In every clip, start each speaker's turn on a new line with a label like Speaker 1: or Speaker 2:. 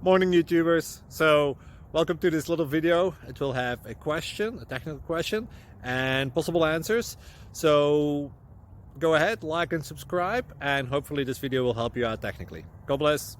Speaker 1: Morning YouTubers. So welcome to this little video. It will have a question, a technical question, and possible answers. So go ahead, like and subscribe, and hopefully this video will help you out technically. God bless.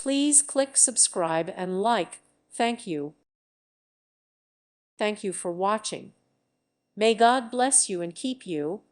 Speaker 2: Please click subscribe and like. Thank you. Thank you for watching. May God bless you and keep you.